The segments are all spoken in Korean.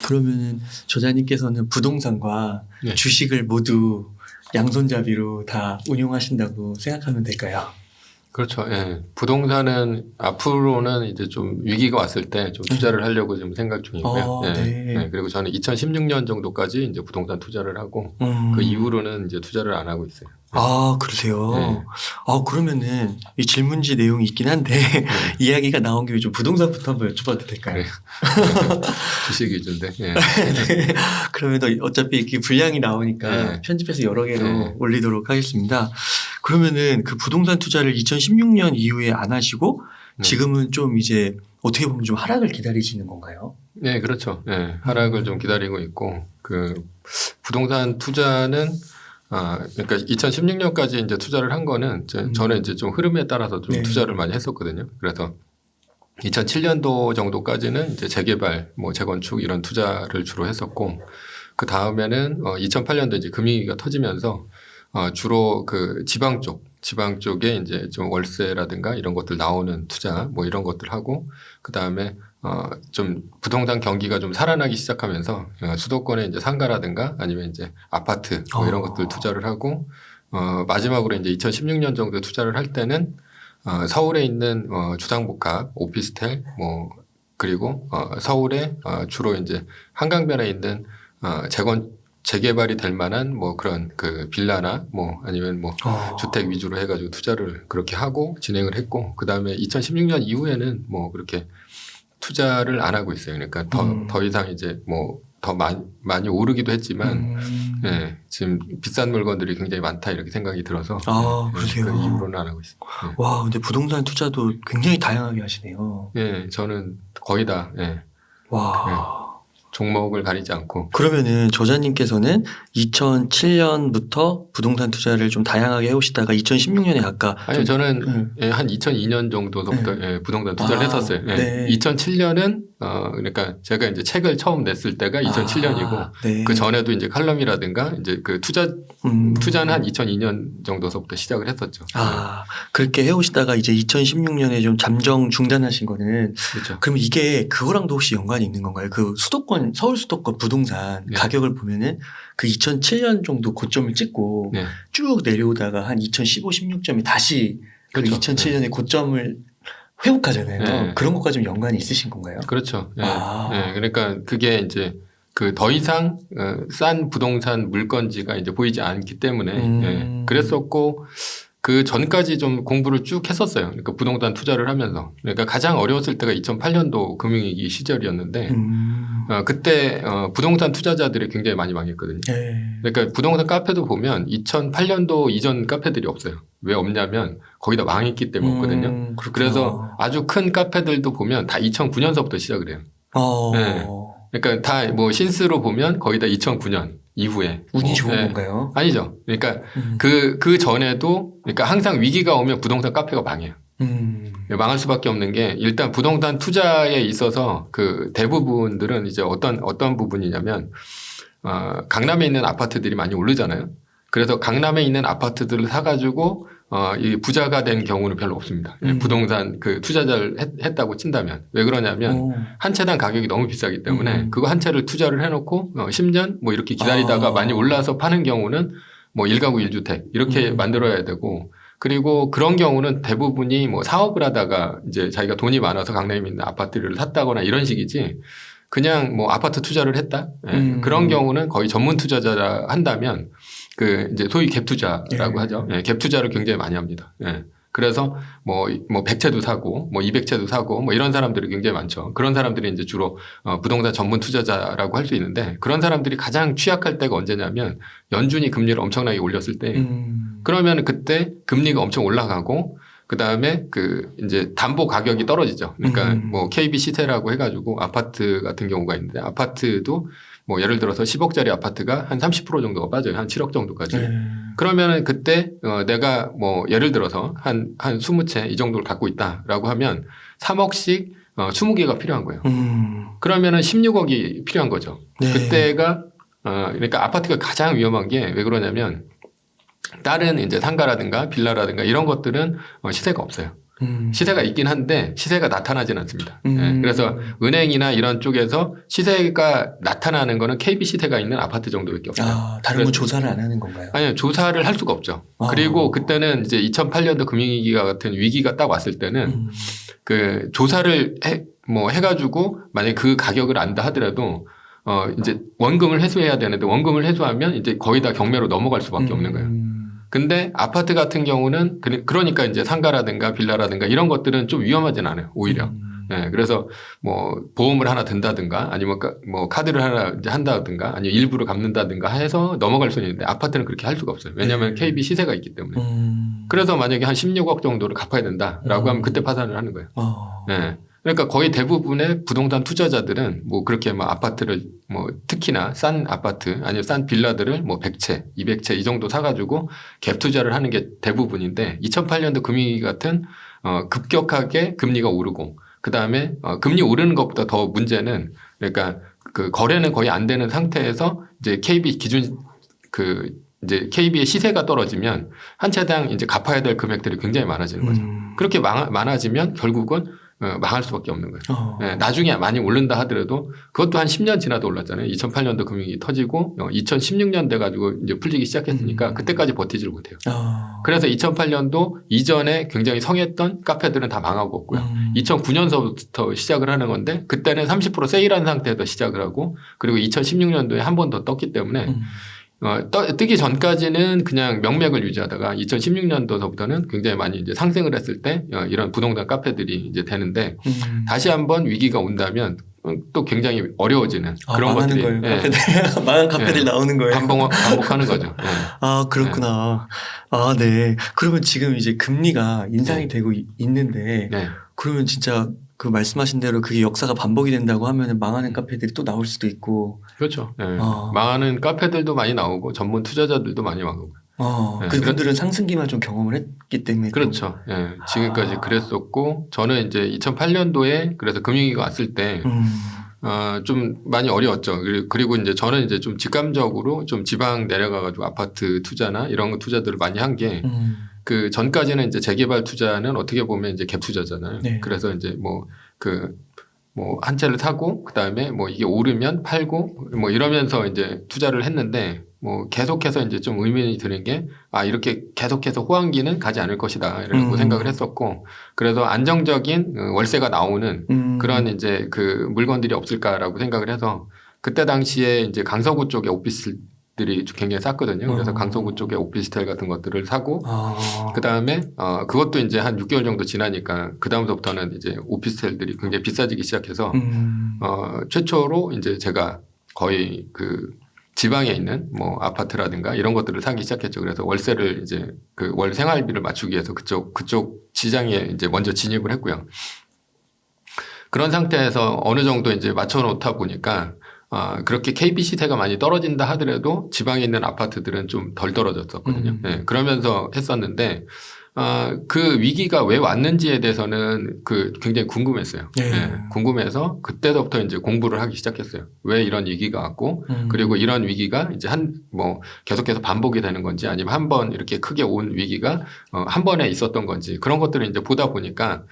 그러면은 저자님께서는 부동산과 네. 주식을 모두 양손잡이로 다 운용하신다고 생각하면 될까요? 그렇죠. 예. 부동산은 앞으로는 이제 좀 위기가 왔을 때 좀 투자를 하려고 지금 생각 중이고요. 예. 네. 예. 그리고 저는 2016년 정도까지 이제 부동산 투자를 하고 그 이후로는 이제 투자를 안 하고 있어요. 아, 그러세요? 네. 아, 그러면은 이 질문지 내용이 있긴 한데 이야기가 나온 김에 좀 부동산부터 한번 여쭤봐도 될까요? 그래요. 주식 위주인데. 예. 네. 그러면 어차피 이렇게 분량이 나오니까 네. 편집해서 여러 개로 네. 올리도록 하겠습니다. 그러면은 그 부동산 투자를 2016년 이후에 안 하시고 네. 지금은 좀 이제 어떻게 보면 좀 하락을 기다리시는 건가요? 네, 그렇죠. 예. 하락을 좀 기다리고 있고 그 부동산 투자는 그러니까 2016년까지 이제 투자를 한 거는 저는 이제 좀 흐름에 따라서 좀 네. 투자를 많이 했었거든요. 그래서 2007년도 정도까지는 이제 재개발, 뭐 재건축 이런 투자를 주로 했었고 그 다음에는 2008년도 이제 금융위기가 터지면서 주로 그 지방 쪽에 이제 좀 월세라든가 이런 것들 나오는 투자 뭐 이런 것들 하고 그 다음에 좀 부동산 경기가 좀 살아나기 시작하면서 수도권에 이제 상가라든가 아니면 이제 아파트 뭐 이런 것들 투자를 하고 마지막으로 이제 2016년 정도 투자를 할 때는 서울에 있는 주상복합 오피스텔 뭐 그리고 서울에 주로 이제 한강변에 있는 재개발이 될 만한 뭐 그런 그 빌라나 뭐 아니면 뭐 주택 위주로 해가지고 투자를 그렇게 하고 진행을 했고 그 다음에 2016년 이후에는 뭐 그렇게 투자를 안 하고 있어요. 그러니까 더 이상 이제 뭐 더 많이 오르기도 했지만 예, 지금 비싼 물건들이 굉장히 많다 이렇게 생각이 들어서 그러세요? 그 이후로는 안 하고 있습니다. 예. 와, 근데 부동산 투자도 굉장히 다양하게 하시네요. 예, 저는 거의 다 와. 종목을 가리지 않고 그러면은 저자님께서는 2007년부터 부동산 투자를 좀 다양하게 해오시다가 2016년에 아까 아니요 저는 한 2002년 정도서부터 부동산 투자를 했었어요. 네. 2007년은 그러니까 제가 이제 책을 처음 냈을 때가 2007년이고 네. 그 전에도 이제 칼럼이라든가 이제 그 투자는 한 2002년 정도서부터 시작을 했었죠. 그렇게 해오시다가 이제 2016년에 좀 잠정 중단하신 거는 그렇죠. 그러면 이게 그거랑도 혹시 연관이 있는 건가요? 그 서울 수도권 부동산 가격을 보면은 그 2007년 정도 고점을 찍고 쭉 내려오다가 한 2015, 16점이 다시 그렇죠. 그 2007년의 고점을 회복하잖아요. 그런 것과 좀 연관이 있으신 건가요? 그렇죠. 그러니까 그게 이제 그 더 이상 싼 부동산 물건지가 이제 보이지 않기 때문에 그랬었고 그 전까지 좀 공부를 쭉 했었어요. 그러니까 부동산 투자를 하면서. 그러니까 가장 어려웠을 때가 2008년도 금융위기 시절이었는데 그때 부동산 투자자들이 굉장히 많이 망했거든요. 그러니까 부동산 카페도 보면 2008년도 이전 카페들이 없어요. 왜 없냐면 거의 다 망했기 때문에 없거든요. 그래서 아주 큰 카페들도 보면 다 2009년서부터 시작을 해요. 그러니까 다 뭐 신스로 보면 거의 다 2009년 이후에. 운이 좋은 건가요? 아니죠. 그러니까 그 전에도 그러니까 항상 위기가 오면 부동산 카페가 망해요. 망할 수밖에 없는 게 일단 부동산 투자에 있어서 그 대부분들은 이제 어떤 부분이냐면 강남에 있는 아파트들이 많이 오르잖아요. 그래서 강남에 있는 아파트들을 사가지고 이 부자가 된 경우는 별로 없습니다. 부동산 그 투자자를 했다고 친다면 왜 그러냐면 한 채당 가격이 너무 비싸기 때문에 그거 한 채를 투자를 해놓고 10년 뭐 이렇게 기다리다가 많이 올라서 파는 경우는 뭐 1가구 1주택 이렇게 만들어야 되고 그리고 그런 경우는 대부분이 뭐 사업을 하다가 이제 자기가 돈이 많아서 강남에 있는 아파트를 샀다거나 이런 식이지 그냥 뭐 아파트 투자를 했다 그런 경우는 거의 전문 투자자라 한다면 그 이제 소위 갭 투자라고 하죠. 갭 투자를 굉장히 많이 합니다. 그래서 뭐 100채도 사고 뭐 200채도 사고 뭐 이런 사람들이 굉장히 많죠. 그런 사람들이 이제 주로 부동산 전문 투자자라고 할 수 있는데 그런 사람들이 가장 취약할 때가 언제냐면 연준이 금리를 엄청나게 올렸을 때 그러면 그때 금리가 엄청 올라가고 그 다음에 그 이제 담보 가격이 떨어지죠. 그러니까 뭐 KB 시세라고 해가지고 아파트 같은 경우가 있는데 아파트도 뭐 예를 들어서 10억짜리 아파트가 한 30% 정도가 빠져요. 한 7억 정도까지. 그러면은 그때 내가 뭐 예를 들어서 한 20채 이 정도를 갖고 있다라고 하면 3억씩 20개가 필요한 거예요. 그러면은 16억이 필요한 거죠. 그때가 그러니까 아파트가 가장 위험한 게 왜 그러냐면 다른 이제 상가라든가 빌라라든가 이런 것들은 시세가 없어요. 시세가 있긴 한데 시세가 나타나진 않습니다. 예, 그래서 은행이나 이런 쪽에서 시세가 나타나는 거는 KB 시세가 있는 아파트 정도밖에 없어요. 아, 다른 건 조사를 안 하는 건가요? 아니요, 조사를 할 수가 없죠. 그리고 그때는 이제 2008년도 금융위기가 같은 위기가 딱 왔을 때는 그 조사를 해가지고 만약에 그 가격을 안다 하더라도 이제 원금을 회수해야 되는데 원금을 회수하면 이제 거의 다 경매로 넘어갈 수밖에 없는 거예요. 근데 아파트 같은 경우는 그러니까 이제 상가라든가 빌라라든가 이런 것들은 좀 위험하진 않아요. 오히려. 네, 그래서 뭐 보험을 하나 든다든가 아니면 뭐 카드를 하나 이제 한다든가 아니면 일부를 갚는다든가 해서 넘어갈 수는 있는데 아파트는 그렇게 할 수가 없어요. 왜냐하면 KB 시세가 있기 때문에. 그래서 만약에 한 16억 정도를 갚아야 된다라고 하면 그때 파산을 하는 거예요. 네. 그러니까 거의 대부분의 부동산 투자자들은 뭐 그렇게 뭐 아파트를 뭐 특히나 싼 아파트 아니면 싼 빌라들을 뭐 100채, 200채 이 정도 사가지고 갭 투자를 하는 게 대부분인데 2008년도 금융위기 같은 급격하게 금리가 오르고 그 다음에 금리 오르는 것보다 더 문제는 그러니까 그 거래는 거의 안 되는 상태에서 이제 KB 기준 이제 KB의 시세가 떨어지면 한 채당 이제 갚아야 될 금액들이 굉장히 많아지는 거죠. 그렇게 많아지면 결국은 망할 수밖에 없는 거예요. 네, 나중에 많이 오른다 하더라도 그것도 한 10년 지나도 올랐잖아요. 2008년도 금융이 터지고 2016년 돼가지고 이제 풀리기 시작했으니까 그때까지 버티지를 못해요. 그래서 2008년도 이전에 굉장히 성했던 카페들은 다 망하고 없고요. 2009년서부터 시작을 하는 건데 그때는 30% 세일한 상태에서 시작을 하고 그리고 2016년도에 한 번 더 떴기 때문에 뜨기 전까지는 그냥 명맥을 유지하다가 2016년도서부터는 굉장히 많이 이제 상승을 했을 때 이런 부동산 카페들이 이제 되는데 다시 한번 위기가 온다면 또 굉장히 어려워지는 그런 것들이 거예요. 카페들. 망한 카페들 나오는 거예요. 반복하는 거죠. 예. 아, 그렇구나. 아, 네. 그러면 지금 이제 금리가 인상이 되고 있는데 그러면 진짜 그 말씀하신 대로 그게 역사가 반복이 된다고 하면 망하는 카페들이 또 나올 수도 있고. 그렇죠. 네. 망하는 카페들도 많이 나오고 전문 투자자들도 많이 나오고. 그분들은 상승기만 좀 경험을 했기 때문에. 그렇죠. 네. 지금까지 그랬었고 저는 이제 2008년도에 그래서 금융위기가 왔을 때 좀 많이 어려웠죠. 그리고 이제 저는 이제 좀 직감적으로 좀 지방 내려가가지고 아파트 투자나 이런 거 투자들을 많이 한 게 그 전까지는 이제 재개발 투자는 어떻게 보면 이제 갭 투자잖아요. 네. 그래서 이제 한 채를 사고 그다음에 뭐 이게 오르면 팔고 뭐 이러면서 이제 투자를 했는데 뭐 계속해서 이제 좀 의문이 드는 게 이렇게 계속해서 호황기는 가지 않을 것이다 이라고 생각을 했었고 그래서 안정적인 월세가 나오는 그런 이제 그 물건들이 없을까라고 생각을 해서 그때 당시에 이제 강서구 쪽에 오피스들이 굉장히 쌌거든요. 그래서 강서구 쪽에 오피스텔 같은 것들을 사고 그 다음에 그것도 이제 한 6개월 정도 지나니까 그 다음부터는 이제 오피스텔들이 굉장히 비싸지기 시작해서 최초로 이제 제가 거의 그 지방에 있는 뭐 아파트라든가 이런 것들을 사기 시작했죠. 그래서 월세를 이제 그 월 생활비를 맞추기 위해서 그쪽 시장에 이제 먼저 진입을 했고요. 그런 상태에서 어느 정도 이제 맞춰 놓다 보니까 그렇게 KB 시세가 많이 떨어진다 하더라도 지방에 있는 아파트들은 좀 덜 떨어졌었거든요. 네, 그러면서 했었는데, 그 위기가 왜 왔는지에 대해서는 굉장히 궁금했어요. 네, 궁금해서 그때부터 이제 공부를 하기 시작했어요. 왜 이런 위기가 왔고, 그리고 이런 위기가 이제 계속해서 반복이 되는 건지 아니면 한 번 이렇게 크게 온 위기가 한 번에 있었던 건지 그런 것들을 이제 보다 보니까,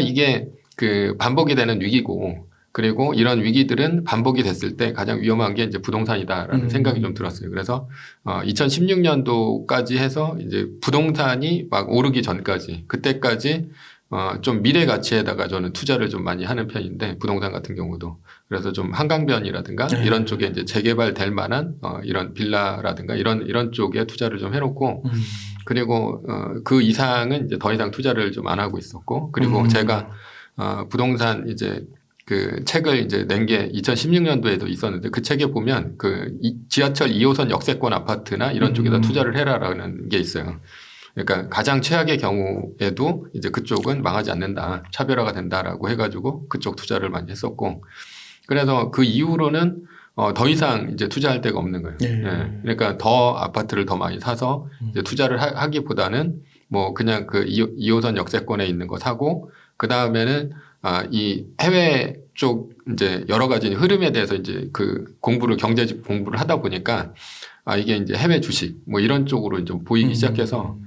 이게 그 반복이 되는 위기고, 그리고 이런 위기들은 반복이 됐을 때 가장 위험한 게 이제 부동산이다라는 생각이 좀 들었어요. 그래서 2016년도까지 해서 이제 부동산이 막 오르기 전까지 그때까지 좀 미래 가치에다가 저는 투자를 좀 많이 하는 편인데 부동산 같은 경우도 그래서 좀 한강변이라든가 이런 쪽에 이제 재개발될 만한 이런 빌라라든가 이런 쪽에 투자를 좀 해놓고 그리고 그 이상은 이제 더 이상 투자를 좀 안 하고 있었고 그리고 제가 부동산 이제 그 책을 이제 낸 게 2016년도에도 있었는데 그 책에 보면 그 지하철 2호선 역세권 아파트나 이런 쪽에다 투자를 해라라는 게 있어요. 그러니까 가장 최악의 경우에도 이제 그쪽은 망하지 않는다. 차별화가 된다라고 해가지고 그쪽 투자를 많이 했었고 그래서 그 이후로는 더 이상 이제 투자할 데가 없는 거예요. 네. 그러니까 더 아파트를 더 많이 사서 이제 투자를 하기보다는 뭐 그냥 그 2호선 역세권에 있는 거 사고 그 다음에는 이 해외 쪽 이제 여러 가지 흐름에 대해서 이제 그 경제적 공부를 하다 보니까 이게 이제 해외 주식 뭐 이런 쪽으로 좀 보이기 시작해서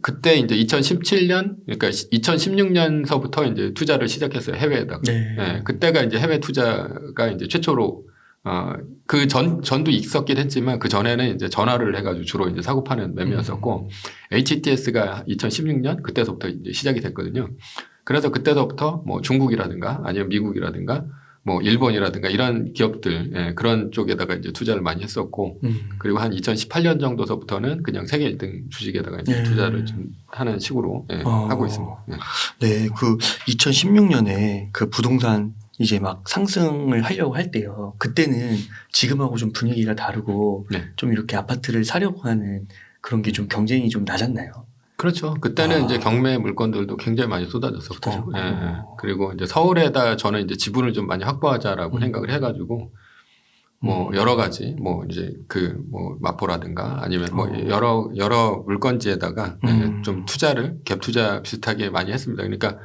그때 이제 2017년, 그러니까 2016년서부터 이제 투자를 시작했어요. 해외에다가. 네. 예, 그때가 이제 해외 투자가 이제 최초로, 그 전도 있었긴 했지만 그 전에는 이제 전화를 해가지고 주로 이제 사고 파는 매매였었고, HTS가 2016년 그때서부터 이제 시작이 됐거든요. 그래서 그때서부터 뭐 중국이라든가 아니면 미국이라든가 뭐 일본이라든가 이런 기업들, 예, 그런 쪽에다가 이제 투자를 많이 했었고, 그리고 한 2018년 정도서부터는 그냥 세계 1등 주식에다가 이제 투자를 좀 하는 식으로, 예, 하고 있습니다. 예. 네, 그 2016년에 그 부동산 이제 막 상승을 하려고 할 때요. 그때는 지금하고 좀 분위기가 다르고 네. 좀 이렇게 아파트를 사려고 하는 그런 게 좀 경쟁이 좀 낮았나요? 그렇죠. 그때는 이제 경매 물건들도 굉장히 많이 쏟아졌었고, 예, 예. 그리고 이제 서울에다 저는 이제 지분을 좀 많이 확보하자라고 생각을 해가지고, 뭐 여러 가지 뭐 이제 그 뭐 마포라든가 아니면 뭐 여러 물건지에다가 좀 투자를 갭 투자 비슷하게 많이 했습니다. 그러니까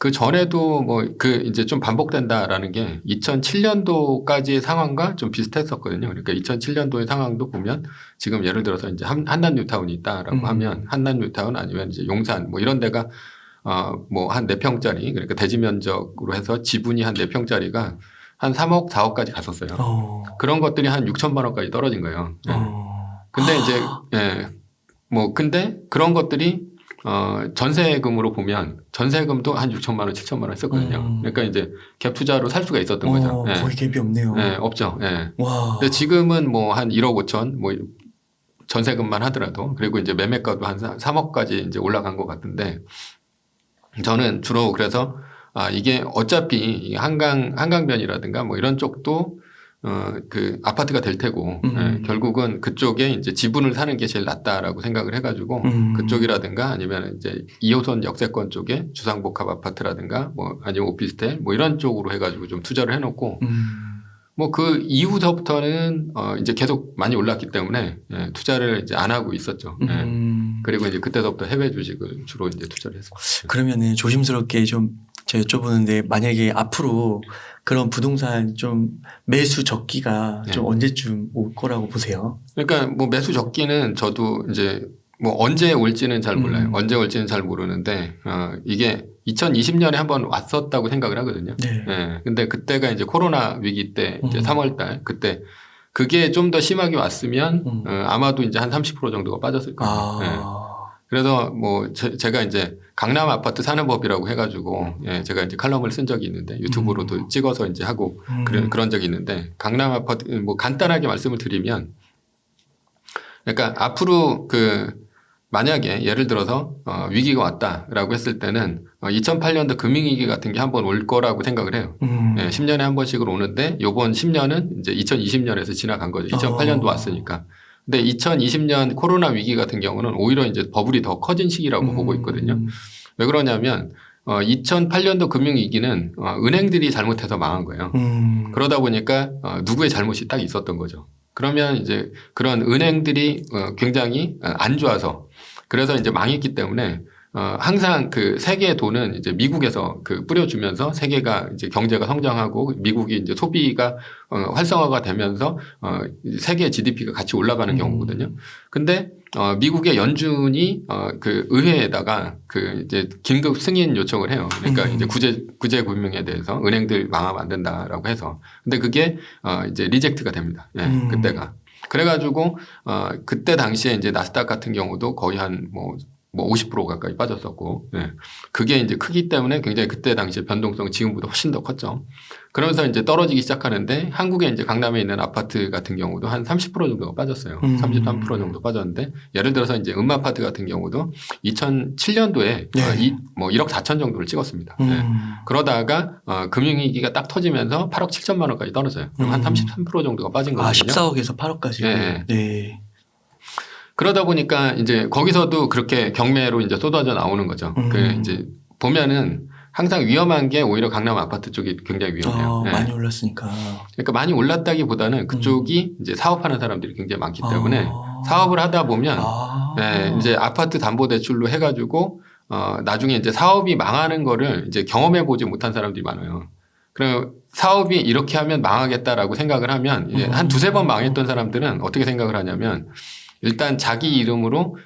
그 전에도 뭐 그 이제 좀 반복된다라는 게 2007년도까지의 상황과 좀 비슷했었거든요. 그러니까 2007년도의 상황도 보면 지금 예를 들어서 이제 한남 뉴타운이 있다라고 하면 한남 뉴타운 아니면 이제 용산 뭐 이런 데가 뭐 한 4평짜리 그러니까 대지 면적으로 해서 지분이 한 4평짜리가 한 3억, 4억까지 갔었어요. 그런 것들이 한 6천만 원까지 떨어진 거예요. 예. 근데 이제 예. 뭐 근데 그런 것들이 전세금으로 보면 전세금도 한 6천만 원, 7천만 원 했었거든요. 그러니까 이제 갭 투자로 살 수가 있었던 거죠. 예. 거의 갭이 없네요. 예, 없죠. 예. 와. 근데 지금은 뭐 한 1억 5천 뭐 전세금만 하더라도 그리고 이제 매매가도 한 3억까지 이제 올라간 것 같은데 저는 주로 그래서 이게 어차피 한강변이라든가 뭐 이런 쪽도 그 아파트가 될 테고 예, 결국은 그쪽에 이제 지분을 사는 게 제일 낫다라고 생각을 해가지고 그쪽이라든가 아니면 이제 2호선 역세권 쪽에 주상복합 아파트라든가 뭐 아니면 오피스텔 뭐 이런 쪽으로 해가지고 좀 투자를 해놓고 뭐 그 이후서부터는 이제 계속 많이 올랐기 때문에 예, 투자를 이제 안 하고 있었죠. 예. 그리고 이제 그때서부터 해외 주식을 주로 이제 투자를 했습니다. 그러면은 조심스럽게 좀 제가 여쭤보는데 만약에 앞으로 그런 부동산 좀 매수 적기가 좀 언제쯤 올 거라고 보세요? 그러니까 뭐 매수 적기는 저도 이제 뭐 언제 올지는 잘 몰라요. 언제 올지는 잘 모르는데 이게 2020년에 한번 왔었다고 생각을 하거든요. 네. 예. 근데 그때가 이제 코로나 위기 때 이제 3월 달 그때 그게 좀 더 심하게 왔으면 아마도 이제 한 30% 정도가 빠졌을 거예요. 예. 그래서 뭐 제가 이제 강남 아파트 사는 법이라고 해가지고 예, 제가 이제 칼럼을 쓴 적이 있는데 유튜브로도 찍어서 이제 하고 그런 적이 있는데 강남 아파트 뭐 간단하게 말씀을 드리면 그러니까 앞으로 그 만약에 예를 들어서 위기가 왔다라고 했을 때는 2008년도 금융위기 같은 게 한번 올 거라고 생각을 해요. 예, 10년에 한 번씩으로 오는데 요번 10년은 이제 2020년에서 지나간 거죠. 2008년도 왔으니까. 근데 2020년 코로나 위기 같은 경우는 오히려 이제 버블이 더 커진 시기라고 보고 있거든요. 왜 그러냐면 2008년도 금융위기는 은행들이 잘못해서 망한 거예요. 그러다 보니까 누구의 잘못이 딱 있었던 거죠. 그러면 이제 그런 은행들이 굉장히 안 좋아서 그래서 이제 망했기 때문에 항상 그 세계의 돈은 이제 미국에서 그 뿌려주면서 세계가 이제 경제가 성장하고 미국이 이제 소비가 활성화가 되면서 세계 GDP가 같이 올라가는 경우거든요. 근데 미국의 연준이 그 의회에다가 그 이제 긴급 승인 요청을 해요. 그러니까 이제 구제 금융에 대해서 은행들 망하면 안 된다라고 해서. 근데 그게 이제 리젝트가 됩니다. 예, 그때가. 그래가지고 그때 당시에 이제 나스닥 같은 경우도 거의 한 뭐 50% 가까이 빠졌었고, 예. 그게 이제 크기 때문에 굉장히 그때 당시에 변동성은 지금보다 훨씬 더 컸죠. 그러면서 이제 떨어지기 시작하는데 한국에 이제 강남에 있는 아파트 같은 경우도 한 30% 정도가 빠졌어요. 33% 정도 빠졌는데 예를 들어서 이제 음아파트 같은 경우도 2007년도에 뭐 1억 4천 정도를 찍었습니다. 예. 그러다가 금융위기가 딱 터지면서 8억 7천만 원까지 떨어져요. 그럼 한 33% 정도가 빠진 거거든요. 14억에서 8억까지. 예. 네. 그러다 보니까 이제 거기서도 그렇게 경매로 이제 쏟아져 나오는 거죠. 그 이제 보면은 항상 위험한 게 오히려 강남 아파트 쪽이 굉장히 위험해요. 네. 많이 올랐으니까. 그러니까 많이 올랐다기보다는 그쪽이 이제 사업하는 사람들이 굉장히 많기 때문에 사업을 하다 보면 네, 이제 아파트 담보대출로 해가지고 나중에 이제 사업이 망하는 거를 이제 경험해 보지 못한 사람들이 많아요. 그럼 사업이 이렇게 하면 망하겠다라고 생각을 하면 한 두세 번 망했던 사람들은 어떻게 생각을 하냐면 일단 자기 이름으로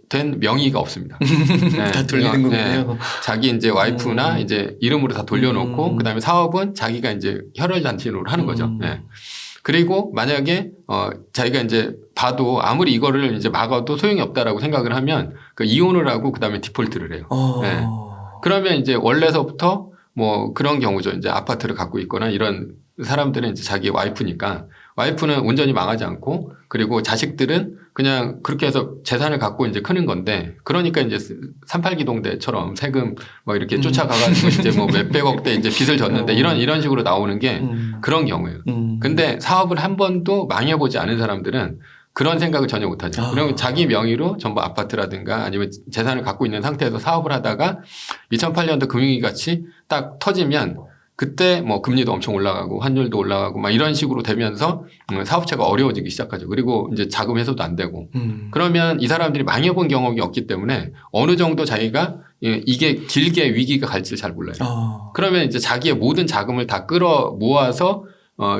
된 명의가 없습니다. 네, 다 돌리는 거군요. 자기 이제 와이프나 이제 이름으로 다 돌려놓고 그다음에 사업은 자기가 이제 혈혈단신으로 하는 거죠. 네. 그리고 만약에 자기가 이제 봐도 아무리 이거를 이제 막아도 소용이 없다라고 생각을 하면 그 이혼을 하고 그다음에 디폴트를 해요. 네. 그러면 이제 원래서부터 뭐 그런 경우죠. 이제 아파트를 갖고 있거나 이런 사람들은 이제 자기 와이프니까 와이프는 온전히 망하지 않고 그리고 자식들은 그냥 그렇게 해서 재산을 갖고 이제 크는 건데 그러니까 이제 38기동대처럼 세금 뭐 이렇게 쫓아가가지고 이제 뭐 몇백억대 이제 빚을 졌는데 이런 식으로 나오는 게 그런 경우예요. 근데 사업을 한 번도 망해보지 않은 사람들은 그런 생각을 전혀 못 하죠. 그러면 자기 명의로 전부 아파트라든가 아니면 재산을 갖고 있는 상태에서 사업을 하다가 2008년도 금융위기 같이 딱 터지면 그때 뭐 금리도 엄청 올라가고 환율도 올라가고 막 이런 식으로 되면서 사업체가 어려워지기 시작하죠. 그리고 이제 자금 회수도 안 되고 그러면 이 사람들이 망해본 경험이 없기 때문에 어느 정도 자기가 이게 길게 위기가 갈지를 잘 몰라요. 그러면 이제 자기의 모든 자금을 다 끌어 모아서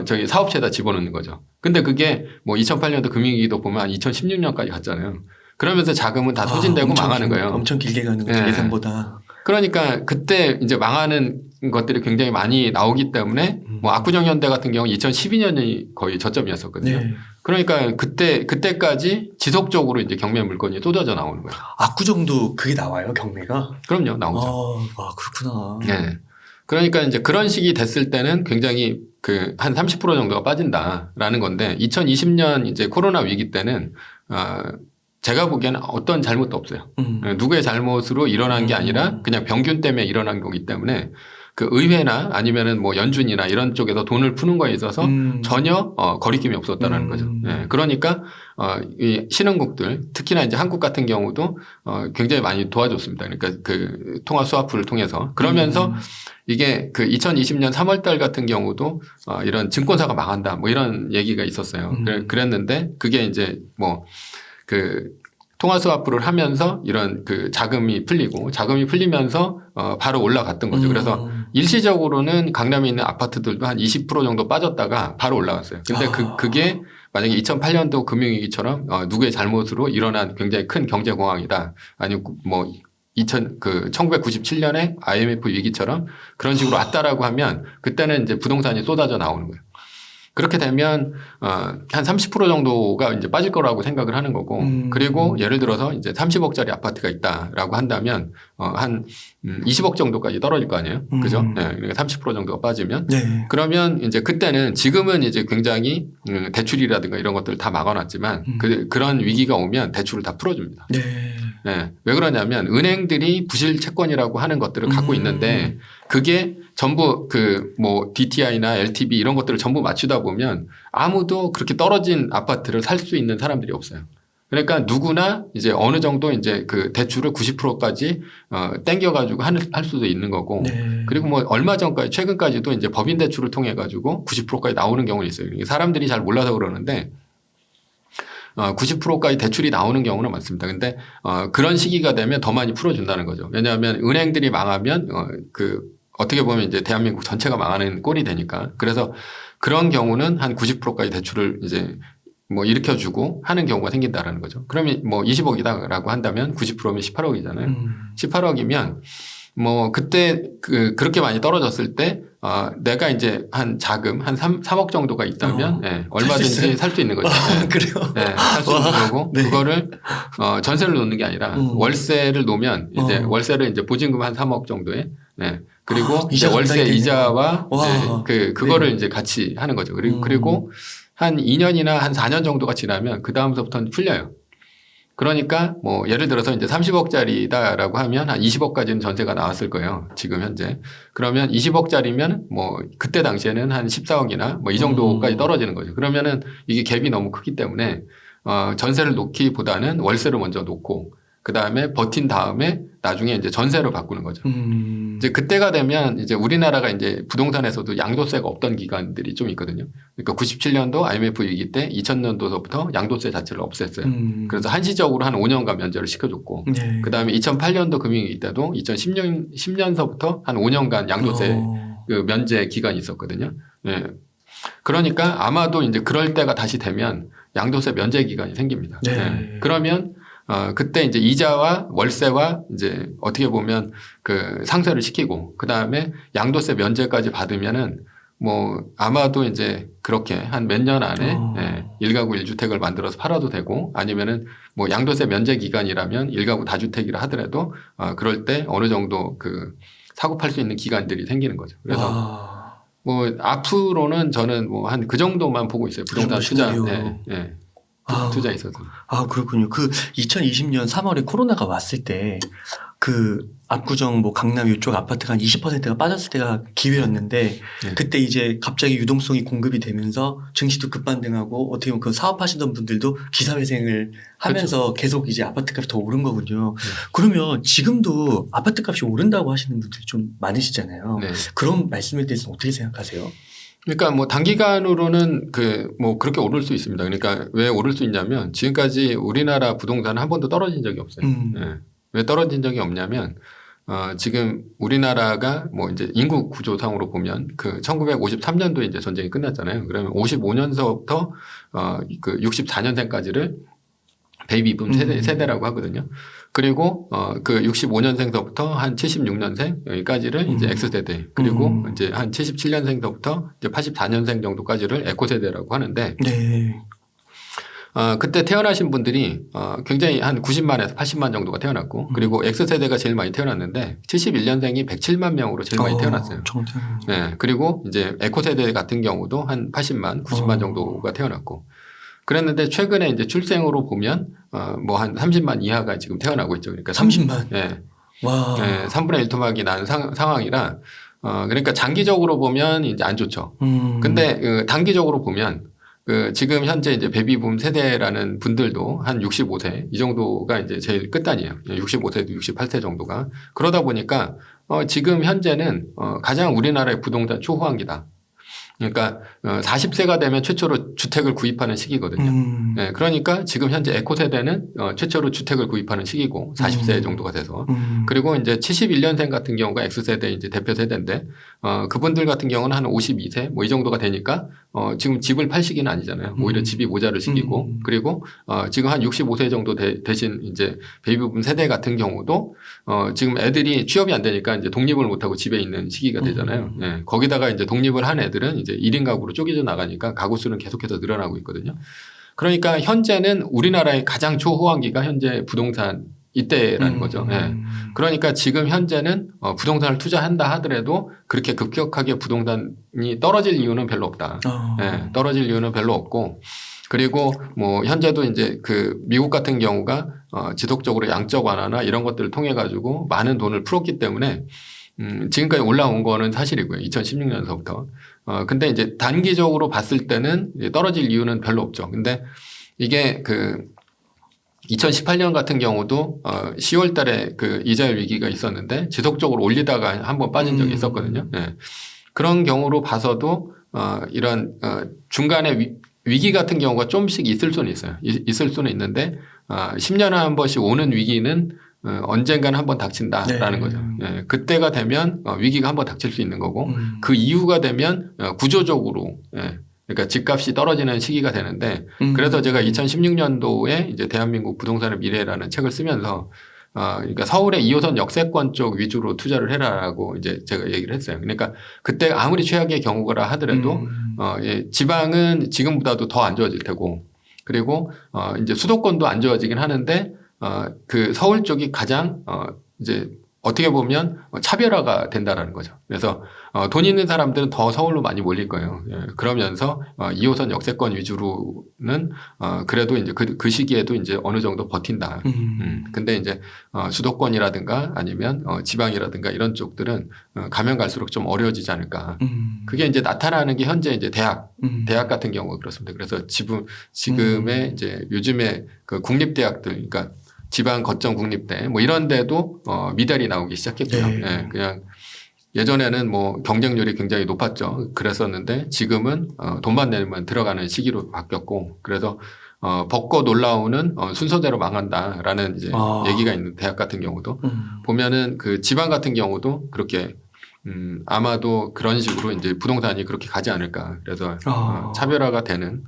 저기 사업체에다 집어넣는 거죠. 근데 그게 뭐 2008년도 금융위기도 보면 한 2016년까지 갔잖아요. 그러면서 자금은 다 소진되고 망하는 거예요. 엄청 길게 가는 거죠. 네. 예상보다. 그러니까 그때 이제 망하는 것들이 굉장히 많이 나오기 때문에 뭐 압구정현대 같은 경우 2012년이 거의 저점이었었거든요. 네. 그러니까 그때까지 지속적으로 이제 경매 물건이 쏟아져 나오는 거예요. 압구정도 그게 나와요, 경매가? 그럼요, 나오죠. 그렇구나. 네. 그러니까 이제 그런 식이 됐을 때는 굉장히 한 30% 정도가 빠진다라는 건데 2020년 이제 코로나 위기 때는 제가 보기에는 어떤 잘못도 없어요. 누구의 잘못으로 일어난 게 아니라 그냥 병균 때문에 일어난 거기 때문에 그 의회나 아니면은 뭐 연준이나 이런 쪽에서 돈을 푸는 거에 있어서 전혀 거리낌이 없었다는 거죠. 네. 그러니까 이 신흥국들 특히나 이제 한국 같은 경우도 굉장히 많이 도와줬습니다. 그러니까 그 통화 스와프를 통해서 그러면서 이게 그 2020년 3월 달 같은 경우도 이런 증권사가 망한다 뭐 이런 얘기가 있었어요. 그랬는데 그게 이제 뭐 통화 스와프를 하면서 이런 자금이 풀리면서 바로 올라갔던 거죠. 그래서 일시적으로는 강남에 있는 아파트들도 한 20% 정도 빠졌다가 바로 올라갔어요. 근데 그게 만약에 2008년도 금융위기처럼 누구의 잘못으로 일어난 굉장히 큰 경제공황이다. 아니면 뭐 1997년에 IMF 위기처럼 그런 식으로 왔다라고 하면 그때는 이제 부동산이 쏟아져 나오는 거예요. 그렇게 되면 한 30% 정도가 이제 빠질 거라고 생각을 하는 거고 그리고 예를 들어서 이제 30억짜리 아파트가 있다라고 한다면 한 20억 정도까지 떨어질 거 아니에요. 그죠? 네. 그러니까 30% 정도가 빠지면 네. 그러면 이제 그때는 지금은 이제 굉장히 대출이라든가 이런 것들을 다 막아놨지만 그런 위기가 오면 대출을 다 풀어줍니다. 네. 네. 왜 그러냐면 은행들이 부실 채권이라고 하는 것들을 갖고 있는데 그게 전부 뭐 DTI나 LTV 이런 것들을 전부 맞추다 보면 아무도 그렇게 떨어진 아파트를 살 수 있는 사람들이 없어요. 그러니까 누구나 이제 어느 정도 이제 대출을 90%까지 땡겨가지고 할 수도 있는 거고 네. 그리고 뭐 얼마 전까지 최근까지도 이제 법인 대출을 통해 가지고 90%까지 나오는 경우는 있어요. 사람들이 잘 몰라서 그러는데 90%까지 대출이 나오는 경우는 많습니다. 근데 그런 시기가 되면 더 많이 풀어준다는 거죠. 왜냐하면 은행들이 망하면 어떻게 보면 이제 대한민국 전체가 망하는 꼴이 되니까. 그래서 그런 경우는 한 90%까지 대출을 이제 뭐 일으켜주고 하는 경우가 생긴다라는 거죠. 그러면 뭐 20억이다라고 한다면 90%면 18억이잖아요. 18억이면 뭐 그때 그렇게 많이 떨어졌을 때 내가 이제 한 자금 한 3억 정도가 있다면 네, 얼마든지 살 수 있는 거죠. 네. 그래요? 네, 살 수 있는 거고 네. 그거를 전세를 놓는 게 아니라 월세를 놓으면 이제 월세를 이제 보증금 한 3억 정도에 네. 그리고 이제 월세 이자와 이제 그거를 이제 같이 하는 거죠. 그리고 한 2년이나 한 4년 정도가 지나면 그 다음서부터는 풀려요. 그러니까 뭐 예를 들어서 이제 30억짜리다라고 하면 한 20억까지는 전세가 나왔을 거예요. 지금 현재. 그러면 20억짜리면 뭐 그때 당시에는 한 14억이나 뭐 이 정도까지 떨어지는 거죠. 그러면은 이게 갭이 너무 크기 때문에 전세를 놓기보다는 월세를 먼저 놓고 그다음에 버틴 다음에 나중에 이제 전세로 바꾸는 거죠. 이제 그때가 되면 이제 우리나라가 이제 부동산에서도 양도세가 없던 기간들이 좀 있거든요. 그러니까 97년도 IMF 위기 때 2000년도서부터 양도세 자체를 없앴어요. 그래서 한시적으로 한 5년간 면제를 시켜줬고 네. 그다음에 2008년도 금융위기 때도 2010년서부터 한 5년간 양도세 면제 기간이 있었거든요. 네. 그러니까 아마도 이제 그럴 때가 다시 되면 양도세 면제 기간이 생깁니다. 네. 네. 그러면 그때 이제 이자와 월세와 이제 어떻게 보면 그 상쇄를 시키고 그 다음에 양도세 면제까지 받으면은 뭐 아마도 이제 그렇게 한 몇 년 안에 예, 1가구 1주택을 만들어서 팔아도 되고 아니면은 뭐 양도세 면제 기간이라면 1가구 다주택이라 하더라도 그럴 때 어느 정도 그 사고 팔 수 있는 기간들이 생기는 거죠. 그래서 뭐 앞으로는 저는 뭐 한 그 정도만 보고 있어요. 부동산 투자. 예, 예. 투자에 있어서. 그렇군요. 그 2020년 3월에 코로나가 왔을 때 그 압구정 뭐 강남 이쪽 아파트가 한 20%가 빠졌을 때가 기회였는데 네. 그때 이제 갑자기 유동성이 공급이 되면서 증시도 급반등하고 어떻게 보면 그 사업하시던 분들도 기사회생을 하면서 그렇죠. 계속 이제 아파트값이 더 오른 거군요. 네. 그러면 지금도 아파트값이 오른다고 하시는 분들이 좀 많으시잖아요. 네. 그런 말씀에 대해서 어떻게 생각하세요? 그러니까 뭐 단기간으로는 그 뭐 그렇게 오를 수 있습니다. 그러니까 왜 오를 수 있냐면 지금까지 우리나라 부동산은 한 번도 떨어진 적이 없어요. 네. 왜 떨어진 적이 없냐면 지금 우리나라가 뭐 이제 인구 구조상으로 보면 그 1953년도에 이제 전쟁이 끝났잖아요. 그러면 55년서부터 그 64년생까지를 베이비붐 세대라고 하거든요. 그리고 그 65년생서부터 한 76년생 여기까지를 이제 X세대 그리고 이제 한 77년생서부터 이제 84년생 정도까지를 에코세대라고 하는데 네. 그때 태어나신 분들이 굉장히 한 90만에서 80만 정도가 태어났고 그리고 X세대가 제일 많이 태어났는데 71년생이 107만 명으로 제일 많이 태어났어요. 네. 그리고 이제 에코세대 같은 경우도 한 80만, 90만 정도가 태어났고 그랬는데 최근에 이제 출생으로 보면 뭐 한 30만 이하가 지금 태어나고 있죠. 그러니까 30만. 네. 와. 네. 3분의 1 토막이 난 상황이라 그러니까 장기적으로 보면 이제 안 좋죠. 근데 단기적으로 보면 그 지금 현재 이제 베이비붐 세대라는 분들도 한 65세 이 정도가 이제 제일 끝단이에요. 65세도 68세 정도가. 그러다 보니까 지금 현재는 가장 우리나라의 부동산 초호황기다. 그러니까 40세가 되면 최초로 주택을 구입하는 시기거든요. 네, 그러니까 지금 현재 에코세대는 최초로 주택을 구입하는 시기고 40세 정도가 돼서 그리고 이제 71년생 같은 경우가 X세대 이제 대표 세대인데 그분들 같은 경우는 한 52세 뭐 이 정도가 되니까 지금 집을 팔 시기는 아니잖아요. 오히려 집이 모자랄 시기고 그리고 지금 한 65세 정도 되신 이제 베이비붐 세대 같은 경우도 지금 애들이 취업이 안 되니까 이제 독립을 못하고 집에 있는 시기가 되잖아요. 네, 거기다가 이제 독립을 한 애들은 이제 1인 가구로 쪼개져 나가니까 가구 수는 계속해서 늘어나고 있거든요. 그러니까 현재는 우리나라의 가장 초호황기가 현재 부동산 이때라는 거죠. 네. 그러니까 지금 현재는 부동산을 투자한다 하더라도 그렇게 급격하게 부동산이 떨어질 이유는 별로 없다. 네. 떨어질 이유는 별로 없고 그리고 뭐 현재도 이제 그 미국 같은 경우가 지속적으로 양적 완화나 이런 것들을 통해 가지고 많은 돈을 풀었기 때문에 지금까지 올라온 거는 사실이고요. 2016년서부터. 근데 이제 단기적으로 봤을 때는 떨어질 이유는 별로 없죠. 근데 이게 그 2018년 같은 경우도 10월 달에 그 이자율 위기가 있었는데 지속적으로 올리다가 한번 빠진 적이 있었거든요. 네. 그런 경우로 봐서도 이런 중간에 위기 같은 경우가 좀씩 있을 수는 있어요. 있을 수는 있는데 10년에 한 번씩 오는 위기는 언젠가는 한번 닥친다라는 거죠. 예, 그때가 되면 위기가 한번 닥칠 수 있는 거고 그 이후가 되면 구조적으로 그러니까 집값이 떨어지는 시기가 되는데 그래서 제가 2016년도에 이제 대한민국 부동산의 미래라는 책을 쓰면서 그러니까 서울의 2호선 역세권 쪽 위주로 투자를 해라라고 이제 제가 얘기를 했어요. 그러니까 그때 아무리 최악의 경우라 하더라도 지방은 지금보다도 더 안 좋아질 테고 그리고 이제 수도권도 안 좋아지긴 하는데 그 서울 쪽이 가장 이제 어떻게 보면 차별화가 된다라는 거죠. 그래서 돈 있는 사람들은 더 서울로 많이 몰릴 거예요. 예, 그러면서 2호선 역세권 위주로는 그래도 이제 그 시기에도 이제 어느 정도 버틴다. 근데 이제 수도권이라든가 아니면 지방이라든가 이런 쪽들은 가면 갈수록 좀 어려워지지 않을까. 그게 이제 나타나는 게 현재 이제 대학 같은 경우가 그렇습니다. 그래서 지금의 이제 요즘에 그 국립대학들, 그러니까 지방 거점 국립대 뭐 이런 데도 미달이 나오기 시작했고요. 네, 그냥 예전에는 뭐 경쟁률이 굉장히 높았죠. 그랬었는데 지금은 돈만 내면 들어가는 시기로 바뀌었고 그래서 벚꽃 올라오는 순서대로 망한다라는 이제 얘기가 있는 대학 같은 경우도 보면은 그 지방 같은 경우도 그렇게 아마도 그런 식으로 이제 부동산이 그렇게 가지 않을까. 그래서 차별화가 되는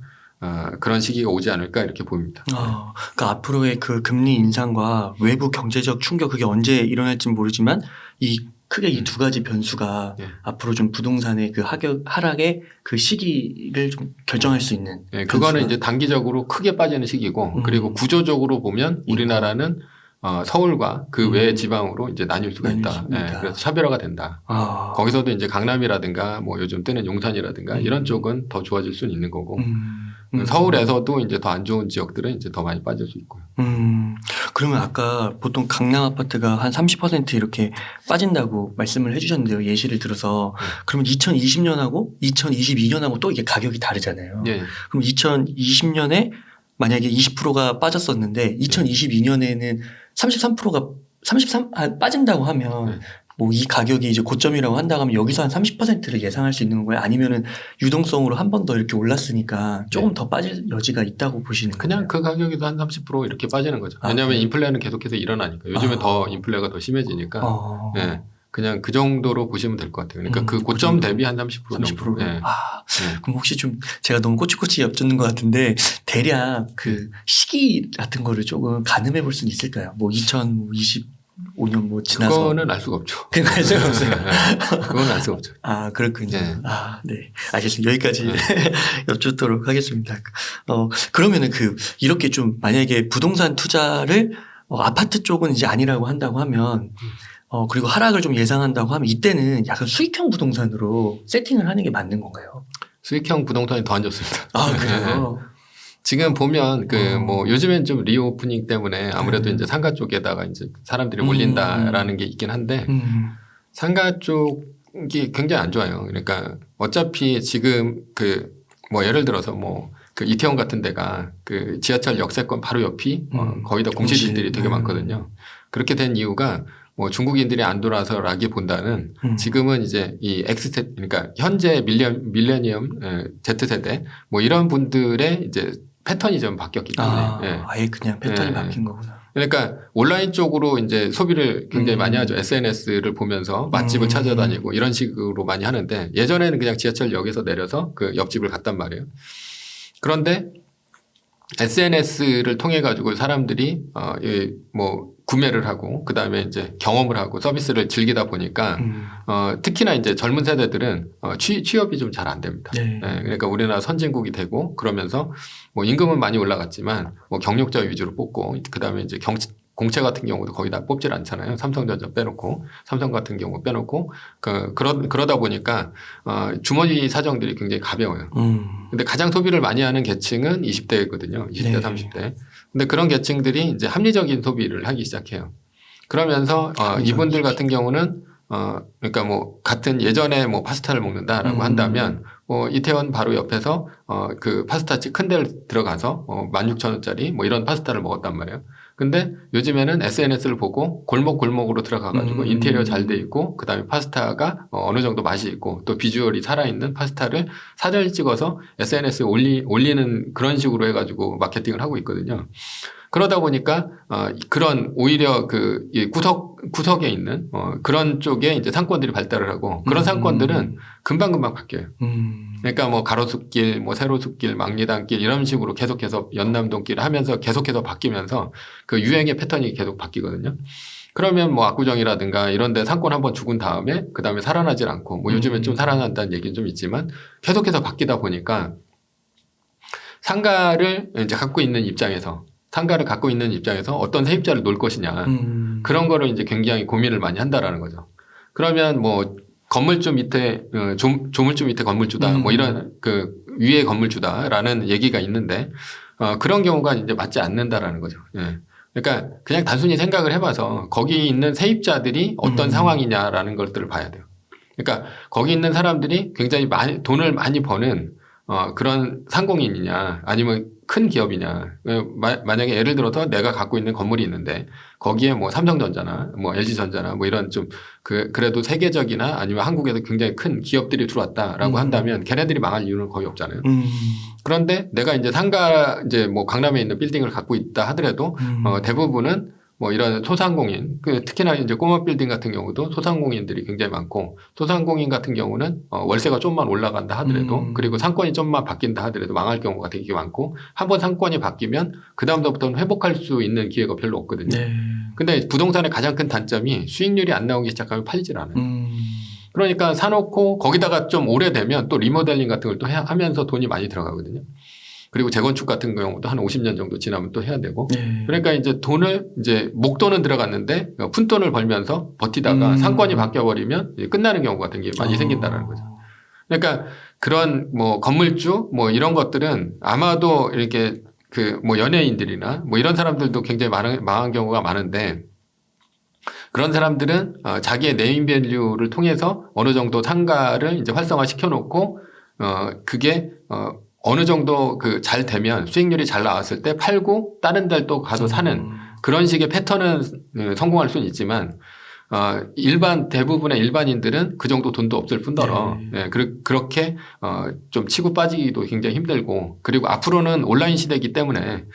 그런 시기가 오지 않을까 이렇게 보입니다. 그러니까 앞으로의 그 금리 인상과 외부 경제적 충격 그게 언제 일어날지 모르지만 크게 이 두 가지 변수가 앞으로 좀 부동산의 그 하락의 그 시기를 좀 결정할 수 있는. 네, 그거는 이제 단기적으로 크게 빠지는 시기고 그리고 구조적으로 보면 우리나라는 서울과 그 외 지방으로 이제 나뉠 수가 있다. 네, 그래서 차별화가 된다. 거기서도 이제 강남이라든가 뭐 요즘 뜨는 용산이라든가 이런 쪽은 더 좋아질 수는 있는 거고 서울에서도 이제 더 안 좋은 지역들은 이제 더 많이 빠질 수 있고요. 그러면 아까 보통 강남 아파트가 한 30% 이렇게 빠진다고 말씀을 해주셨는데요. 예시를 들어서. 그러면 2020년하고 2022년하고 또 이게 가격이 다르잖아요. 네. 그럼 2020년에 만약에 20%가 빠졌었는데 2022년에는 33%가 빠진다고 하면 뭐 이 가격이 이제 고점이라고 한다고 하면 여기서 한 30%를 예상할 수 있는 거예요? 아니면은 유동성으로 한 번 더 이렇게 올랐으니까 조금 더 빠질 여지가 있다고 보시는 거예요? 그냥 그 가격에도 한 30% 이렇게 빠지는 거죠. 왜냐하면 인플레는 계속해서 일어나니까. 요즘에 더 인플레가 더 심해지니까. 네. 그냥 그 정도로 보시면 될 것 같아요. 그러니까 그 고점 대비 한 30% 정도. 네. 그럼 혹시 좀 제가 너무 꼬치꼬치 엿듣는 것 같은데 대략 그 시기 같은 거를 조금 가늠해 볼 수는 있을까요? 뭐 2025년 뭐 지나서. 그거는 알 수가 없죠. 그건 알 수가 없어요. 그건 알 수가 없죠. 그렇군요. 네. 네. 알겠습니다. 여기까지 여쭙도록 하겠습니다. 그러면은 이렇게 좀 만약에 부동산 투자를 아파트 쪽은 이제 아니라고 한다고 하면 그리고 하락을 좀 예상한다고 하면 이때는 약간 수익형 부동산으로 세팅을 하는 게 맞는 건가요? 수익형 부동산이 더 안 좋습니다. 그래요? 지금 보면 뭐 요즘엔 좀 리오프닝 때문에 아무래도 이제 상가 쪽에다가 이제 사람들이 몰린다라는 게 있긴 한데 상가 쪽이 굉장히 안 좋아요. 그러니까 어차피 지금 뭐 예를 들어서 뭐 그 이태원 같은 데가 그 지하철 역세권 바로 옆이 거의 다 공실들이 되게 많거든요. 그렇게 된 이유가 뭐 중국인들이 안 돌아서라기보다는 지금은 이제 이 X세대 그러니까 현재 밀레니엄 Z세대 뭐 이런 분들의 이제 패턴이 좀 바뀌었기 때문에 아예 그냥 패턴이 바뀐 거구나. 그러니까 온라인 쪽으로 이제 소비를 굉장히 많이 하죠. SNS를 보면서 맛집을 찾아다니고 이런 식으로 많이 하는데 예전에는 그냥 지하철역에서 내려서 그 옆집을 갔단 말이에요. 그런데 SNS를 통해 가지고 사람들이 뭐 구매를 하고 그다음에 이제 경험을 하고 서비스를 즐기다 보니까 특히나 이제 젊은 세대들은 취업이 좀 잘 안 됩니다. 네. 그러니까 우리나라 선진국이 되고 그러면서 뭐 임금은 많이 올라갔지만 뭐 경력자 위주로 뽑고 그다음에 이제 공채 같은 경우도 거의 다 뽑질 않잖아요. 삼성전자 빼놓고 삼성 같은 경우 빼놓고 그러다 보니까 주머니 사정들이 굉장히 가벼워요. 근데 가장 소비를 많이 하는 계층은 20대거든요. 20대, 네. 30대. 근데 그런 계층들이 이제 합리적인 소비를 하기 시작해요. 그러면서 이분들 같은 경우는 그러니까 뭐 같은 예전에 뭐 파스타를 먹는다라고 한다면 이태원 바로 옆에서 그 파스타집 큰 데를 들어가서 16,000원짜리 뭐 이런 파스타를 먹었단 말이에요. 근데 요즘에는 SNS를 보고 골목으로 들어가가지고 인테리어 잘 돼 있고 그다음에 파스타가 어느 정도 맛이 있고 또 비주얼이 살아있는 파스타를 사진을 찍어서 SNS에 올리는 그런 식으로 해가지고 마케팅을 하고 있거든요. 그러다 보니까 그런 오히려 구석에 있는 그런 쪽에 이제 상권들이 발달을 하고 그런 상권들은 금방금방 바뀌어요. 그러니까 뭐 가로수길, 뭐 세로수길, 막리단길 이런 식으로 계속해서 연남동길 하면서 계속해서 바뀌면서 그 유행의 패턴이 계속 바뀌거든요. 그러면 뭐 압구정이라든가 이런 데 상권 한번 죽은 다음에 그 다음에 살아나질 않고 뭐 요즘에 좀 살아난다는 얘기는 좀 있지만 계속해서 바뀌다 보니까 상가를 갖고 있는 입장에서 어떤 세입자를 놓을 것이냐 그런 거를 이제 굉장히 고민을 많이 한다라는 거죠. 그러면 뭐 건물주 밑에 조물주 밑에 건물주다 뭐 이런 그 위에 건물주다라는 얘기가 있는데 그런 경우가 이제 맞지 않는다라는 거죠. 예. 그러니까 그냥 단순히 생각을 해봐서 거기 있는 세입자들이 어떤 상황이냐라는 것들을 봐야 돼요. 그러니까 거기 있는 사람들이 굉장히 돈을 많이 버는 그런 상공인이냐 아니면 큰 기업이냐. 만약에 예를 들어서 내가 갖고 있는 건물이 있는데 거기에 뭐 삼성전자나 뭐 LG전자나 뭐 이런 좀 그래도 세계적이나 아니면 한국에도 굉장히 큰 기업들이 들어왔다라고 한다면 걔네들이 망할 이유는 거의 없잖아요. 그런데 내가 이제 상가 이제 뭐 강남에 있는 빌딩을 갖고 있다 하더라도 대부분은 뭐 이런 소상공인, 특히나 이제 꼬마 빌딩 같은 경우도 소상공인들이 굉장히 많고, 소상공인 같은 경우는 월세가 좀만 올라간다 하더라도, 그리고 상권이 좀만 바뀐다 하더라도 망할 경우가 되게 많고, 한번 상권이 바뀌면 그다음부터는 회복할 수 있는 기회가 별로 없거든요. 네. 근데 부동산의 가장 큰 단점이 수익률이 안 나오기 시작하면 팔리질 않아요. 그러니까 사놓고 거기다가 좀 오래되면 또 리모델링 같은 걸 또 하면서 돈이 많이 들어가거든요. 그리고 재건축 같은 경우도 한 50년 정도 지나면 또 해야 되고. 네. 그러니까 이제 목돈은 들어갔는데 푼돈을 벌면서 버티다가 상권이 바뀌어버리면 끝나는 경우가 되게 많이 생긴다는 거죠. 그러니까 그런 뭐 건물주 뭐 이런 것들은 아마도 이렇게 뭐 연예인들이나 뭐 이런 사람들도 굉장히 망한 경우가 많은데, 그런 사람들은 자기의 네임밸류를 통해서 어느 정도 상가를 이제 활성화 시켜놓고 그게 어느 정도 잘 되면 수익률이 잘 나왔을 때 팔고 다른 데를 또 가서 사는 그런 식의 패턴은 성공할 수는 있지만 대부분의 일반인들은 그 정도 돈도 없을 뿐더러 그렇게 좀 치고 빠지기도 굉장히 힘들고, 그리고 앞으로는 온라인 시대이기 때문에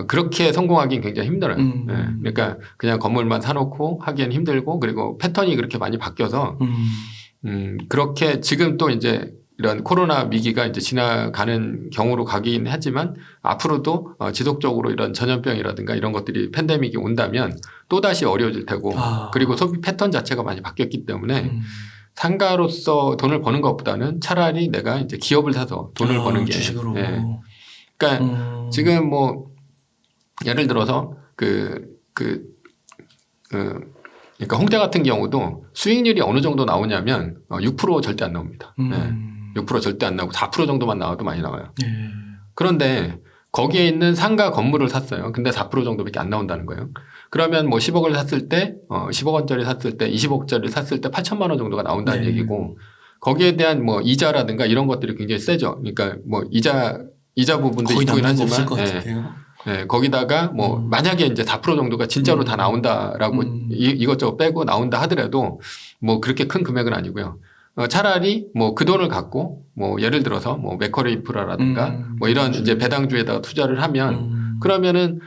그렇게 성공하기는 굉장히 힘들어요. 그러니까 그냥 건물만 사놓고 하기엔 힘들고, 그리고 패턴이 그렇게 많이 바뀌어서 그렇게 지금 또 이제 이런 코로나 위기가 이제 지나가는 경우로 가긴 하지만 앞으로도 지속적으로 이런 전염병이라든가 이런 것들이 팬데믹이 온다면 또다시 어려워질 테고, 그리고 소비 패턴 자체가 많이 바뀌었기 때문에 상가로서 돈을 버는 것보다는 차라리 내가 이제 기업을 사서 돈을 버는 게 주식으로. 그러니까 지금 뭐 예를 들어서 그러니까 홍대 같은 경우도 수익률이 어느 정도 나오냐면 6% 절대 안 나옵니다. 6% 절대 안 나오고 4% 정도만 나와도 많이 나와요. 그런데 거기에 있는 상가 건물을 샀어요. 근데 4% 정도밖에 안 나온다는 거예요. 그러면 뭐 10억을 샀을 때 10억 원짜리 샀을 때 20억짜리 샀을 때 8천만 원 정도가 나온다는 얘기고, 거기에 대한 뭐 이자라든가 이런 것들이 굉장히 세죠. 그러니까 뭐 이자 부분도 있긴 하지만 거기다가 뭐 만약에 이제 4% 정도가 진짜로 다 나온다라고 이것저것 빼고 나온다 하더라도 뭐 그렇게 큰 금액은 아니고요. 차라리 뭐 그 돈을 갖고 뭐 예를 들어서 뭐 맥쿼리 인프라라든가 뭐 이런 이제 배당주에다가 투자를 하면 그러면은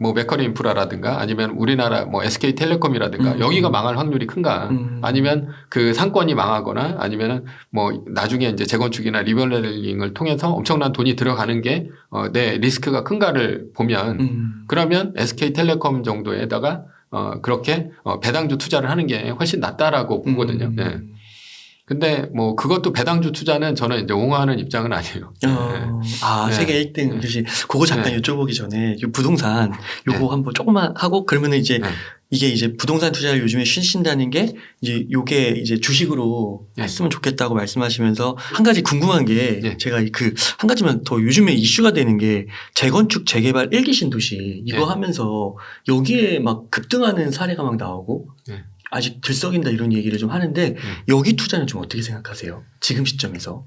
뭐 맥쿼리 인프라라든가 아니면 우리나라 뭐 SK텔레콤이라든가 여기가 망할 확률이 큰가, 아니면 그 상권이 망하거나 아니면은 뭐 나중에 이제 재건축이나 리모델링을 통해서 엄청난 돈이 들어가는 게 내 리스크가 큰가를 보면 그러면 SK텔레콤 정도에다가 그렇게 배당주 투자를 하는 게 훨씬 낫다라고 보거든요. 네. 근데 뭐 그것도 배당주 투자는 저는 이제 옹호하는 입장은 아니에요. 세계 1등. 그거 잠깐 여쭤보기 전에 부동산 요거 한번 조금만 하고 그러면은 이제 이게 이제 부동산 투자를 요즘에 쉬신다는 게 이제 요게 이제 주식으로 했으면 좋겠다고 말씀하시면서 한 가지 궁금한 게 제가 한 가지만 더 요즘에 이슈가 되는 게 재건축 재개발 1기 신도시 이거 하면서 여기에 막 급등하는 사례가 막 나오고 아직 들썩인다 이런 얘기를 좀 하는데 여기 투자는 좀 어떻게 생각하세요? 지금 시점에서?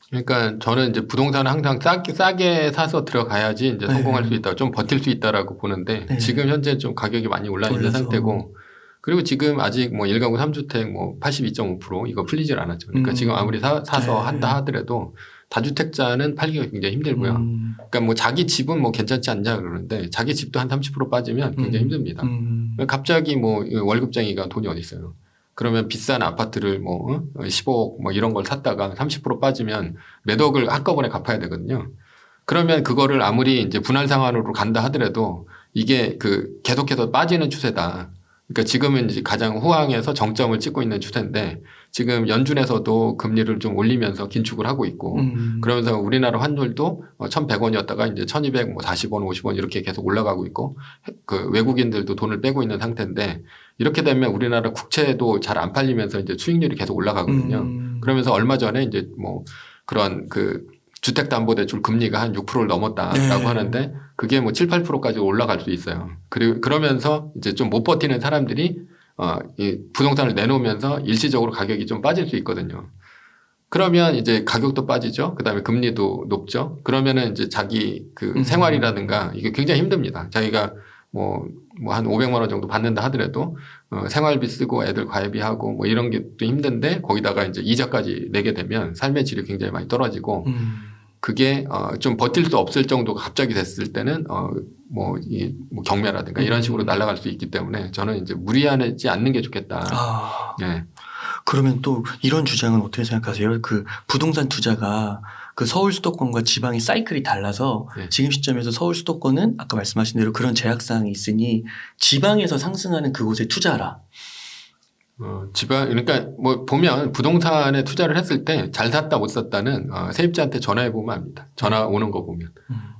그러니까 저는 이제 부동산은 항상 싸게 사서 들어가야지 이제 성공할 수 있다, 좀 버틸 수 있다라고 보는데 지금 현재 좀 가격이 많이 올라 있는 상태고, 그리고 지금 아직 뭐 1가구 3주택 뭐 82.5% 이거 풀리질 않았죠. 그러니까 지금 아무리 사서 한다 하더라도 다주택자는 팔기가 굉장히 힘들고요. 그러니까 뭐 자기 집은 뭐 괜찮지 않냐 그러는데 자기 집도 한 30% 빠지면 굉장히 힘듭니다. 갑자기 뭐 월급쟁이가 돈이 어디 있어요. 그러면 비싼 아파트를 뭐 15억 뭐 이런 걸 샀다가 30% 빠지면 몇 억을 한꺼번에 갚아야 되거든요. 그러면 그거를 아무리 이제 분할 상환으로 간다 하더라도 이게 계속해서 빠지는 추세다. 그러니까 지금은 이제 가장 후황에서 정점을 찍고 있는 추세인데 지금 연준에서도 금리를 좀 올리면서 긴축을 하고 있고 그러면서 우리나라 환율도 1,100원이었다가 이제 1,240원, 50원 이렇게 계속 올라가고 있고 외국인들도 돈을 빼고 있는 상태인데 이렇게 되면 우리나라 국채도 잘 안 팔리면서 이제 수익률이 계속 올라가거든요. 그러면서 얼마 전에 이제 뭐 그런 주택담보대출 금리가 한 6%를 넘었다라고 하는데 그게 뭐 7, 8%까지 올라갈 수 있어요. 그러면서 이제 좀 못 버티는 사람들이 이 부동산을 내놓으면서 일시적으로 가격이 좀 빠질 수 있거든요. 그러면 이제 가격도 빠지죠. 그다음에 금리도 높죠. 그러면은 이제 자기 생활이라든가 이게 굉장히 힘듭니다. 자기가 뭐 한 500만 원 정도 받는다 하더라도 생활비 쓰고 애들 과외비하고 뭐 이런 게 또 힘든데 거기다가 이제 이자까지 내게 되면 삶의 질이 굉장히 많이 떨어지고 그게 좀 버틸 수 없을 정도가 갑자기 됐을 때는 뭐 경매라든가 이런 식으로 날아갈 수 있기 때문에 저는 이제 무리하지 않는 게 좋겠다. 네. 그러면 또 이런 주장은 어떻게 생각하세요? 그 부동산 투자가 그 서울 수도권과 지방의 사이클이 달라서 네. 지금 시점에서 서울 수도권은 아까 말씀하신 대로 그런 제약사항이 있으니 지방에서 상승하는 그곳에 투자하라. 그러니까 뭐 보면 부동산에 투자를 했을 때 잘 샀다 못 샀다는 세입자한테 전화해 보면 압니다. 전화 오는 거 보면.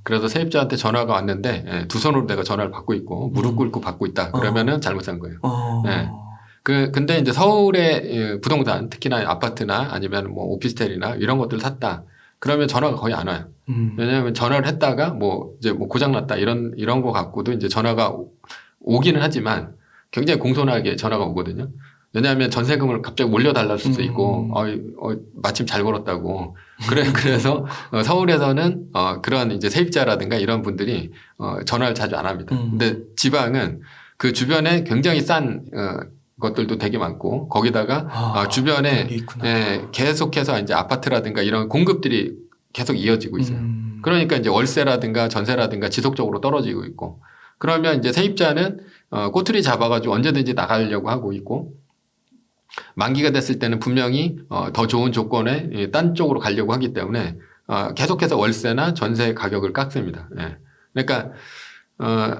그래서 세입자한테 전화가 왔는데 두 손으로 내가 전화를 받고 있고 무릎 꿇고 받고 있다. 그러면은 잘못 산 거예요. 네. 근데 이제 서울의 부동산 특히나 아파트나 아니면 뭐 오피스텔이나 이런 것들 샀다. 그러면 전화가 거의 안 와요. 왜냐하면 전화를 했다가 뭐 이제 뭐 고장났다 이런 거 갖고도 이제 전화가 오기는 하지만 굉장히 공손하게 전화가 오거든요. 왜냐하면 전세금을 갑자기 올려달랄 수도 있고, 마침 잘 벌었다고. 그래서 서울에서는 그런 이제 세입자라든가 이런 분들이 전화를 자주 안 합니다. 근데 지방은 그 주변에 굉장히 싼 것들도 되게 많고, 거기다가 주변에 계속해서 이제 아파트라든가 이런 공급들이 계속 이어지고 있어요. 그러니까 이제 월세라든가 전세라든가 지속적으로 떨어지고 있고, 그러면 이제 세입자는 꼬투리 잡아가지고 언제든지 나가려고 하고 있고, 만기가 됐을 때는 분명히 더 좋은 조건에 딴 쪽으로 가려고 하기 때문에 계속해서 월세나 전세 가격을 깎습니다. 예. 그러니까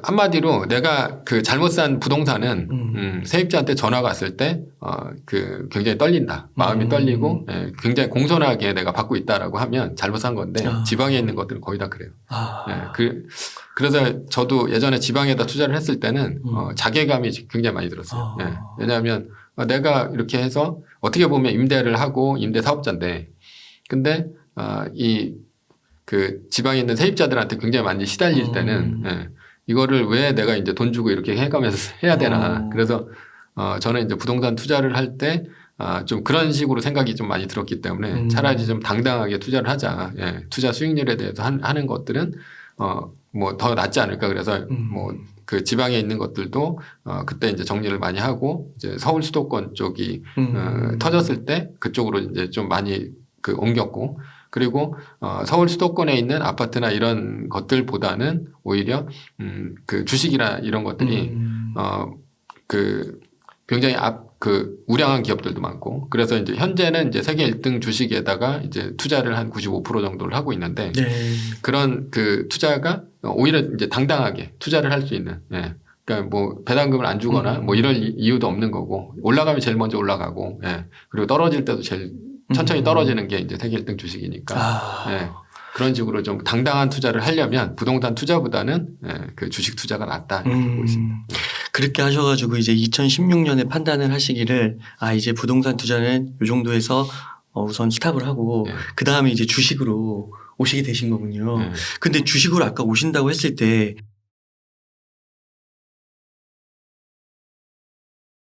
한마디로 내가 그 잘못 산 부동산은 세입자한테 전화가 왔을 때 그 굉장히 떨린다. 마음이 떨리고 굉장히 공손하게 내가 받고 있다라고 하면 잘못 산 건데 지방에 있는 것들은 거의 다 그래요. 그래서 저도 예전에 지방에다 투자를 했을 때는 자괴감이 굉장히 많이 들었어요. 왜냐하면 내가 이렇게 해서 어떻게 보면 임대를 하고 임대 사업자인데 근데 이 그 지방에 있는 세입자들한테 굉장히 많이 시달릴 때는 이거를 왜 내가 이제 돈 주고 이렇게 해가면서 해야 되나. 그래서 저는 이제 부동산 투자를 할 때 좀 그런 식으로 생각이 좀 많이 들었기 때문에 차라리 좀 당당하게 투자를 하자. 투자 수익률에 대해서 하는 것들은 뭐 더 낫지 않을까. 그래서 뭐 그 지방에 있는 것들도 그때 이제 정리를 많이 하고 이제 서울 수도권 쪽이 터졌을 때 그쪽으로 이제 좀 많이 그 옮겼고 그리고 서울 수도권에 있는 아파트나 이런 것들보다는 오히려 그 주식이나 이런 것들이 그 굉장히 그 우량한 기업들도 많고 그래서 이제 현재는 이제 세계 1등 주식에다가 이제 투자를 한 95% 정도를 하고 있는데 그런 그 투자가 오히려 이제 당당하게 투자를 할 수 있는 그러니까 뭐 배당금을 안 주거나 뭐 이럴 이유도 없는 거고 올라가면 제일 먼저 올라가고 그리고 떨어질 때도 제일 천천히 떨어지는 게 이제 세계 1등 주식이니까 그런 식으로 좀 당당한 투자를 하려면 부동산 투자보다는 그 주식 투자가 낫다 이렇게 보고 있습니다. 그렇게 하셔가지고 이제 2016년에 판단을 하시기를 이제 부동산 투자는 이 정도에서 우선 스탑을 하고 그 다음에 이제 주식으로 오시게 되신 거군요. 근데 주식으로 아까 오신다고 했을 때